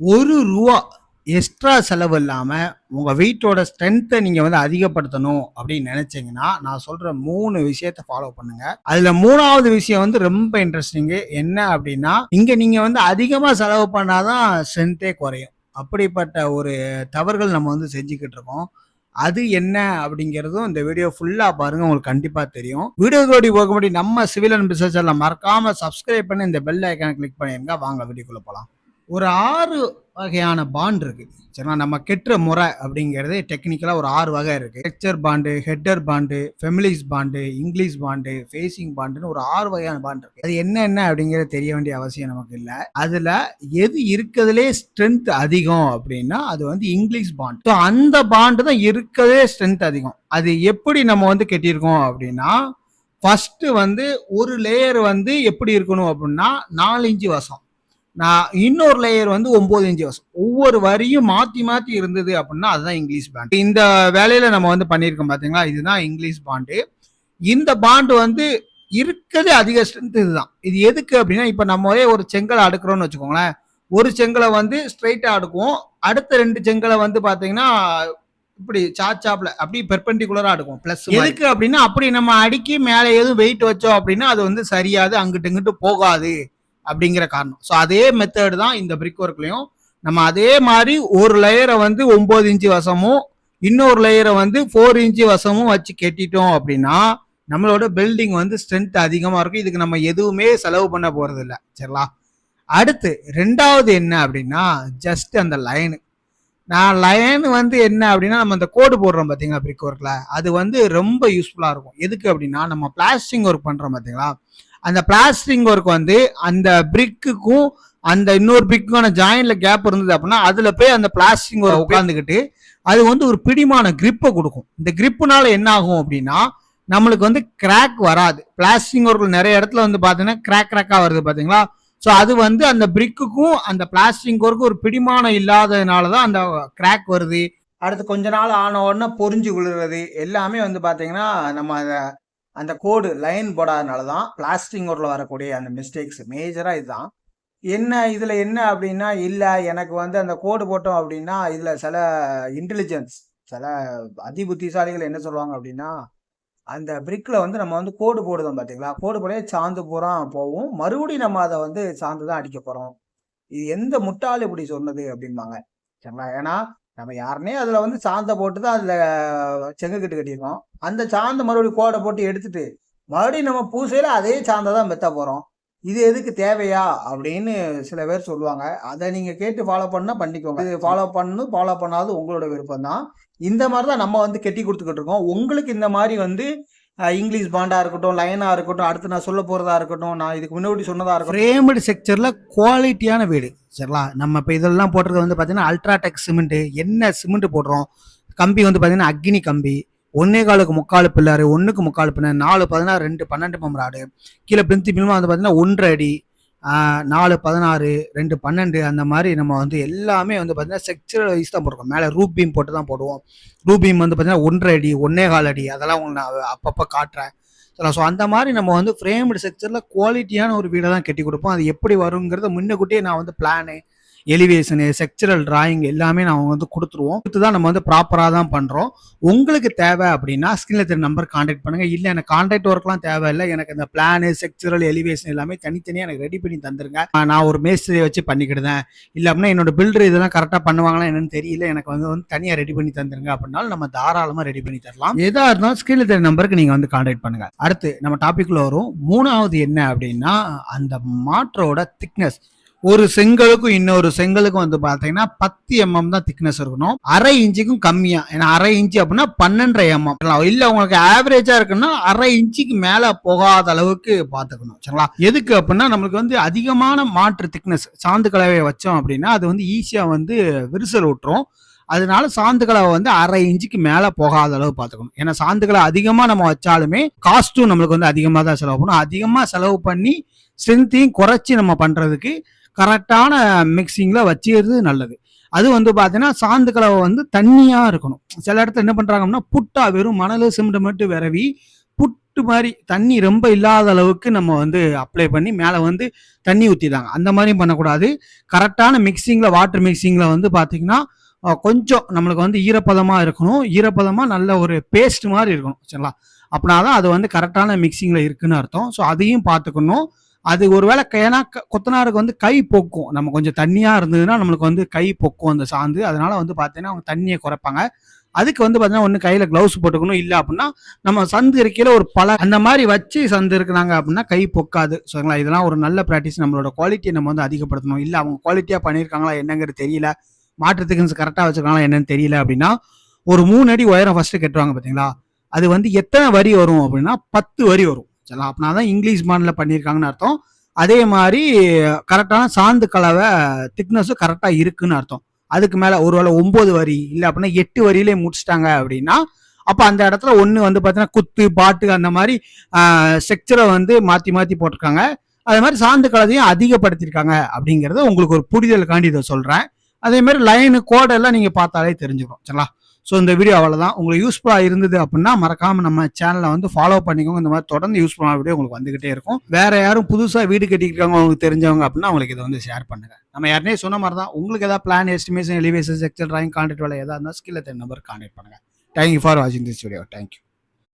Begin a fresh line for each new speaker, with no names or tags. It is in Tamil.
ரூ. 1 எக்ஸ்ட்ரா செலவு இல்லாம உங்க வீட்டோட ஸ்ட்ரென்த்தை நீங்க வந்து அதிகப்படுத்தணும் அப்படின்னு நினைச்சீங்கன்னா, நான் சொல்ற 3 விஷயத்த ஃபாலோ பண்ணுங்க. அதுல 3வது விஷயம் வந்து ரொம்ப இன்ட்ரெஸ்டிங். என்ன அப்படின்னா, இங்க நீங்க வந்து அதிகமா செலவு பண்ணாதான் ஸ்ட்ரென்த்தே குறையும். அப்படிப்பட்ட ஒரு தவறுகள் நம்ம வந்து செஞ்சுக்கிட்டு இருக்கோம். அது என்ன அப்படிங்கிறதும் இந்த வீடியோ ஃபுல்லா பாருங்க, உங்களுக்கு கண்டிப்பா தெரியும். வீடியோக்குள்ள போக முன்னாடி நம்ம சிவில் அண்ட் பிசினஸ் சேனலை மறக்காம சப்ஸ்கிரைப் பண்ணி இந்த பெல் ஐக்கானை கிளிக் பண்ணிருங்க. வாங்க வீடியோக்குள்ள போலாம். ஒரு 6 வகையான பாண்ட் இருக்கு. சரிங்களா? நம்ம கெட்டுற முறை அப்படிங்கிறது டெக்னிக்கலா ஒரு 6 வகை இருக்கு. Structure bond, header bond, Flemish bond, English bond, facing பாண்டுன்னு ஒரு 6 வகையான பாண்ட் இருக்கு. அது என்ன அப்படிங்கிறது தெரிய வேண்டிய அவசியம் நமக்கு இல்ல. அதுல எது இருக்கிறதுலே ஸ்ட்ரென்த் அதிகம் அப்படின்னா அது வந்து இங்கிலீஷ் பாண்ட். ஸோ அந்த பாண்டு தான் இருக்கிறதே ஸ்ட்ரென்த் அதிகம். அது எப்படி நம்ம வந்து கெட்டியிருக்கோம் அப்படின்னா, ஃபர்ஸ்ட் வந்து ஒரு லேயர் வந்து எப்படி இருக்கணும் அப்படின்னா 4 இன்ச்சு வசம். நான் இன்னொரு லேயர் வந்து 9 இன்ச்சு வசம். ஒவ்வொரு வரியும் மாத்தி மாத்தி இருந்தது அப்படின்னா அதுதான் இங்கிலீஷ் பாண்ட். இந்த வேலையில நம்ம வந்து பண்ணியிருக்கோம் பாத்தீங்களா, இதுதான் இங்கிலீஷ் பாண்டு. இந்த பாண்டு வந்து இருக்கிறதே அதிக ஸ்ட்ரென்த் இதுதான். இது எதுக்கு அப்படின்னா, இப்ப நம்ம ஒரே ஒரு செங்கலை அடுக்கிறோம்னு வச்சுக்கோங்களேன். ஒரு செங்கலை வந்து ஸ்ட்ரைட்டா அடுக்குவோம், அடுத்த 2 செங்கலை வந்து பாத்தீங்கன்னா இப்படி சாப்ல அப்படி பெர்பெண்டிகுலரா அடுக்கும். பிளஸ் எதுக்கு அப்படின்னா, அப்படி நம்ம அடுக்கி மேலே எதுவும் வெயிட் வச்சோம் அப்படின்னா அது வந்து சரியாது, அங்கிட்டு இங்கிட்டு போகாது அப்படிங்கிற காரணம். ஸோ அதே மெத்தட் தான் இந்த பிரிக் ஒர்க்லையும். நம்ம அதே மாதிரி ஒரு லேயரை வந்து 9 இன்ச்சு வசமும் இன்னொரு லேயரை வந்து 4 இன்ச்சு வசமும் வச்சு கெட்டிட்டோம் அப்படின்னா நம்மளோட பில்டிங் வந்து ஸ்ட்ரென்த் அதிகமா இருக்கும். இதுக்கு நம்ம எதுவுமே செலவு பண்ண போறது இல்லை. சரிங்களா? அடுத்து 2வது என்ன அப்படின்னா, ஜஸ்ட் அந்த லைனு. நான் லைன் வந்து என்ன அப்படின்னா, நம்ம அந்த கோடு போடுறோம் பார்த்தீங்களா பிரிக் ஒர்க்ல, அது வந்து ரொம்ப யூஸ்ஃபுல்லா இருக்கும். எதுக்கு அப்படின்னா, நம்ம பிளாஸ்டிங் ஒர்க் பண்றோம் பார்த்தீங்களா, அந்த பிளாஸ்டிங் ஒர்க் வந்து அந்த பிரிக்குக்கும் அந்த இன்னொரு பிரிக்கான ஜாயின்ல கேப் இருந்தது அப்படின்னா அதுல போய் அந்த பிளாஸ்டிங் ஒர்க் உட்காந்துக்கிட்டு அது வந்து ஒரு பிடிமான கிரிப்பை கொடுக்கும். இந்த கிரிப்புனால என்ன ஆகும் அப்படின்னா, நம்மளுக்கு வந்து கிராக் வராது. பிளாஸ்டிக் ஒர்க்ல நிறைய இடத்துல வந்து பாத்தீங்கன்னா கிராக்கா வருது பாத்தீங்களா. ஸோ அது வந்து அந்த பிரிக்குக்கும் அந்த பிளாஸ்டிக் ஒர்க்கும் ஒரு பிடிமானம் இல்லாததுனாலதான் அந்த கிராக் வருது. அடுத்து கொஞ்ச நாள் ஆன உடனே பொறிஞ்சு விழுறது எல்லாமே வந்து பாத்தீங்கன்னா நம்ம அந்த கோடு லைன் போடாதனால தான் பிளாஸ்டிக் ஒர்க்ல வரக்கூடிய அந்த மிஸ்டேக்ஸ் மேஜரா இதுதான். இதுல என்ன அப்படின்னா, இல்ல எனக்கு வந்து அந்த கோடு போட்டோம் அப்படின்னா இதுல சில இன்டெலிஜென்ஸ், சில அதிபுத்திசாலிகள் என்ன சொல்லுவாங்க அப்படின்னா, அந்த பிரிக்ல வந்து நம்ம வந்து கோடு போடுதோம் பாத்தீங்களா, கோடு போடவே சாந்து பூரா போகும், மறுபடியும் நம்ம அதை வந்து சாந்து தான் அடிக்க போறோம். இது எந்த முட்டாள் இப்படி சொன்னது அப்படிம்பாங்க. சரிங்களா? ஏன்னா நம்ம யாருனே அதுல வந்து சாந்த போட்டு தான் அதுல செங்கு கட்டு கட்டியிருக்கோம். அந்த சாந்த மறுபடியும் கோடை போட்டு எடுத்துட்டு மறுபடியும் நம்ம பூசையில அதே சாந்தை தான் மெத்த போறோம். இது எதுக்கு தேவையா அப்படின்னு சில பேர் சொல்லுவாங்க. அதை நீங்க கேட்டு ஃபாலோ பண்ணா பண்ணிக்கோங்க. இது ஃபாலோ பண்ணாது உங்களோட விருப்பம் தான். இந்த மாதிரி தான் நம்ம வந்து கெட்டி கொடுத்துக்கிட்டு இருக்கோம். உங்களுக்கு இந்த மாதிரி வந்து இங்கிலீஷ் பாண்டா இருக்கட்டும், லைனா இருக்கட்டும், அடுத்து நான் சொல்ல போறதா இருக்கட்டும், நான் இதுக்கு முன்னாடி சொன்னதா இருக்கட்டும், ஃப்ரேம்டு செக்சர்ல குவாலிட்டியான வீடு. சரிங்களா? நம்ம இப்போ இதெல்லாம் போடுறது வந்து பார்த்தீங்கன்னா அல்ட்ராடெக் சிமெண்ட். என்ன சிமெண்ட் போடுறோம்? கம்பி வந்து பார்த்தீங்கன்னா அக்னி கம்பி, 1.25 முக்கால் பில்லரு, 1க்கு முக்கால் பில்லர், 4 16 2 12 பம்பராடு, கீழே பிரிந்து பின்னமா வந்து பார்த்தீங்கன்னா 1 அடி, 4 16 2 12 அந்த மாதிரி நம்ம வந்து எல்லாமே வந்து பார்த்தீங்கன்னா செக்சர் வைஸ் தான் போடுறோம். மேலே ரூப் பீம் போட்டு தான் போடுவோம். ரூப் பீம் வந்து பார்த்தீங்கன்னா 1 அடி, 1.25 அடி, அதெல்லாம் உங்களுக்கு நான் அப்பப்போ காட்டுறேன். ஸோ அந்த மாதிரி நம்ம வந்து ஃப்ரேம்டு செக்சரில் குவாலிட்டியான ஒரு வீடை தான் கட்டி கொடுப்போம். அது எப்படி வருங்கிறத முன்னக்கூட்டியே நான் வந்து பிளானு, எலிவேஷனு, செக்சரல் டிராயிங் எல்லாமே நான் வந்து கொடுத்துருவோம். கொடுத்து தான் நம்ம வந்து ப்ராப்பராக தான் பண்ணுறோம். உங்களுக்கு தேவை அப்படின்னா ஸ்கிரீனில் தெரிய நம்பர் கான்டாக்ட் பண்ணுங்கள். இல்லை எனக்கு கான்டாக்ட் ஒர்க்லாம் தேவையில்லை, எனக்கு இந்த பிளானு, செக்சரல், எலிவேஷன் எல்லாமே தனித்தனியாக எனக்கு ரெடி பண்ணி தந்துருங்க, நான் ஒரு மேஸ்திரியை வச்சு பண்ணிக்கிடுதேன். இல்லை அப்படின்னா என்னோட பில்டர் இதெல்லாம் கரெக்டாக பண்ணுவாங்களா என்னன்னு தெரியல, எனக்கு வந்து தனியாக ரெடி பண்ணி தந்துருங்க அப்படின்னாலும் நம்ம தாராளமாக ரெடி பண்ணி தரலாம். எதாக இருந்தாலும் ஸ்கிரீனில் தெரிய நம்பருக்கு நீங்கள் வந்து கான்டாக்ட் பண்ணுங்கள். அடுத்து நம்ம டாபிக்ல வரும். 3வது என்ன அப்படின்னா, அந்த மாற்றோட திக்னஸ். ஒரு செங்கலுக்கும் இன்னொரு செங்கலுக்கும் வந்து பாத்தீங்கன்னா 10 mm தான் திக்னஸ் இருக்கணும். 1/2 இன்ச்சுக்கும் கம்மியா. ஏன்னா 1/2 இன்ச்சு அப்படின்னா 12.5 mm. இல்ல உங்களுக்கு ஆவரேஜா இருக்குன்னா 1/2 இன்ச்சுக்கு மேல போகாத அளவுக்கு பாத்துக்கணும். சரிங்களா? எதுக்கு அப்படின்னா நம்மளுக்கு வந்து அதிகமான மாற்று திக்னஸ் சாந்து கலவையை வச்சோம் அப்படின்னா அது வந்து ஈஸியா வந்து விரிசல் விட்டுரும். அதனால சாந்து கலவை வந்து 1/2 இன்ச்சுக்கு மேல போகாத அளவு பாத்துக்கணும். ஏன்னா சாந்து கலவை அதிகமா நம்ம வச்சாலுமே காஸ்ட்டும் நம்மளுக்கு வந்து அதிகமா தான் செலவு பண்ணும். அதிகமா செலவு பண்ணி ஸ்ட்ரென்த்தையும் குறைச்சி நம்ம பண்றதுக்கு கரெக்டான மிக்சிங்ல வச்சுக்கிறது நல்லது. அது வந்து பாத்தீங்கன்னா சாந்து கலவை வந்து தண்ணியா இருக்கணும். சில இடத்துல என்ன பண்றாங்கன்னா புட்டா வெறும் மணல் சிமெண்ட் மட்டும் விரவி சொட்டு மாதிரி தண்ணி ரொம்ப இல்லாத அளவுக்கு நம்ம வந்து அப்ளை பண்ணி மேலே வந்து தண்ணி ஊற்றிதாங்க. அந்த மாதிரியும் பண்ணக்கூடாது. கரெக்டான மிக்சிங்கில் வாட்டர் மிக்சிங்கில் வந்து பார்த்தீங்கன்னா கொஞ்சம் நம்மளுக்கு வந்து ஈரப்பதமாக இருக்கணும். ஈரப்பதமாக நல்ல ஒரு பேஸ்ட் மாதிரி இருக்கணும் சரிங்களா. அப்படின்னா தான் அது வந்து கரெக்டான மிக்சிங்கில் இருக்குன்னு அர்த்தம். ஸோ அதையும் பார்த்துக்கணும். அது ஒருவேளை ஏன்னா கொத்தனாருக்கு வந்து கை பொக்கும். நம்ம கொஞ்சம் தண்ணியாக இருந்ததுன்னா நம்மளுக்கு வந்து கை பொக்கும் அந்த சாந்து. அதனால வந்து பார்த்தீங்கன்னா அவங்க தண்ணியை குறைப்பாங்க. அதுக்கு வந்து பார்த்தீங்கன்னா ஒன்று கையில் க்ளவுஸ் போட்டுக்கணும். இல்லை அப்படின்னா நம்ம சந்து இருக்கையில் ஒரு அந்த மாதிரி வச்சு சந்து இருக்குனாங்க அப்படின்னா கை பொக்காது சரிங்களா. இதெல்லாம் ஒரு நல்ல ப்ராக்டிஸ். நம்மளோட குவாலிட்டியை நம்ம வந்து அதிகப்படுத்தணும். இல்லை அவங்க குவாலிட்டியாக பண்ணியிருக்காங்களா என்னங்கிறது தெரியல, மாற்றுறதுக்கு கரெக்டாக வச்சுருக்காங்களா என்னன்னு தெரியல அப்படின்னா ஒரு 3 அடி உயரம் ஃபஸ்ட்டு கட்டுவாங்க பார்த்தீங்களா. அது வந்து எத்தனை வரி வரும் அப்படின்னா 10 வரி வரும் சரிங்களா. அப்படின்னா தான் இங்கிலீஷ் மாடலில் பண்ணியிருக்காங்கன்னு அர்த்தம். அதே மாதிரி கரெக்டான சாந்து கலவை திக்னஸும் கரெக்டாக இருக்குன்னு அர்த்தம். அதுக்கு மேலே ஒருவேளை 9 வரி இல்லை அப்படின்னா 8 வரியிலே முடிச்சிட்டாங்க அப்படின்னா அப்போ அந்த இடத்துல ஒன்று வந்து பார்த்தீங்கன்னா குத்து பாட்டு அந்த மாதிரி ஸ்ட்ரக்சரை வந்து மாற்றி மாற்றி போட்டிருக்காங்க. அதே மாதிரி சாந்து கலவையும் அதிகப்படுத்தியிருக்காங்க அப்படிங்கிறத உங்களுக்கு ஒரு புரிதலுக்காண்டி இதை சொல்கிறேன். அதே மாதிரி லைனு கோடெல்லாம் நீங்கள் பார்த்தாலே தெரிஞ்சுக்கணும் சரிங்களா. ஸோ இந்த வீடியோ அவ்வளோதான். உங்களுக்கு யூஸ்ஃபுல்லாக இருந்தது அப்படின்னா மறக்காமல் நம்ம சேனலை வந்து ஃபாலோ பண்ணிக்கோங்க. இந்த மாதிரி தொடர்ந்து யூஸ்ஃபுல்லான வீடியோ உங்களுக்கு வந்துகிட்டே இருக்கும். வேற யாரும் புதுசாக வீடு கட்டிக்கிட்டாங்க உங்களுக்கு தெரிஞ்சவங்க அப்படின்னா உங்களுக்கு இதை வந்து ஷேர் பண்ணுங்க. நம்ம யாருனே சொன்ன மாதிரி தான் உங்களுக்கு ஏதாவது plan, estimation, elevation, structure, drawing, contract வேலை எதாவது இருந்தால் ஸ்கில் நம்பர் கான்டாக்ட் பண்ணுங்க. தேங்க்யூ ஃபார் வாட்சிங் திஸ் வீடியோ. தேங்க்யூ.